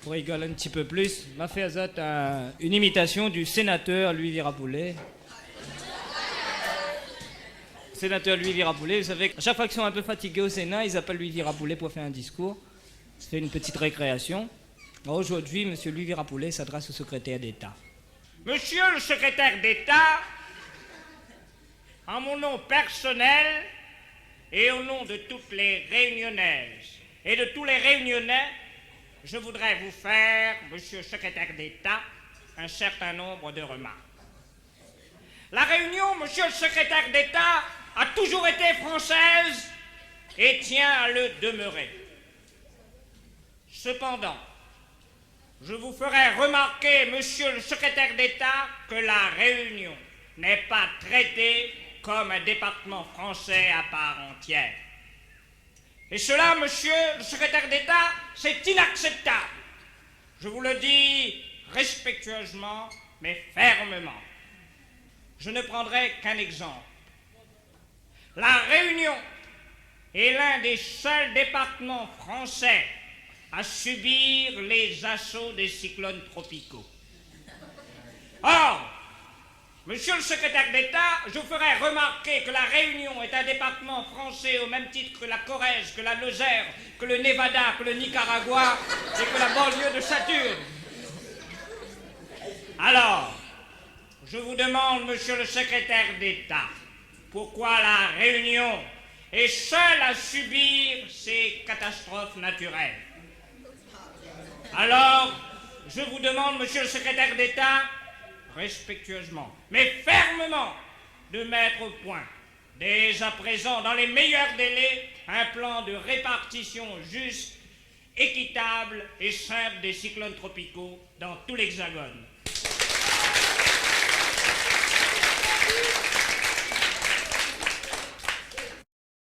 pour rigoler un petit peu plus, m'a fait une imitation du sénateur Louis Virapoulet. Sénateur Louis Virapoulet, vous savez, à chaque fois qu'ils sont un peu fatigués au Sénat, ils appellent Louis Virapoulet pour faire un discours. C'est une petite récréation. Alors aujourd'hui, M. Louis Virapoulet s'adresse au secrétaire d'État. Monsieur le secrétaire d'État, en mon nom personnel et au nom de toutes les réunionnaises et de tous les réunionnais, je voudrais vous faire, monsieur le secrétaire d'État, un certain nombre de remarques. La Réunion, monsieur le secrétaire d'État, a toujours été française et tient à le demeurer. Cependant, je vous ferai remarquer, monsieur le secrétaire d'État, que la Réunion n'est pas traitée comme un département français à part entière. Et cela, monsieur le secrétaire d'État, c'est inacceptable. Je vous le dis respectueusement, mais fermement. Je ne prendrai qu'un exemple. La Réunion est l'un des seuls départements français à subir les assauts des cyclones tropicaux. Or, monsieur le secrétaire d'État, je vous ferai remarquer que la Réunion est un département français au même titre que la Corrèze, que la Lozère, que le Nevada, que le Nicaragua et que la banlieue de Saturne. Alors, je vous demande, monsieur le secrétaire d'État, pourquoi la Réunion est seule à subir ces catastrophes naturelles. Alors, je vous demande, monsieur le secrétaire d'État, respectueusement, mais fermement, de mettre au point, dès à présent, dans les meilleurs délais, un plan de répartition juste, équitable et simple des cyclones tropicaux dans tout l'Hexagone.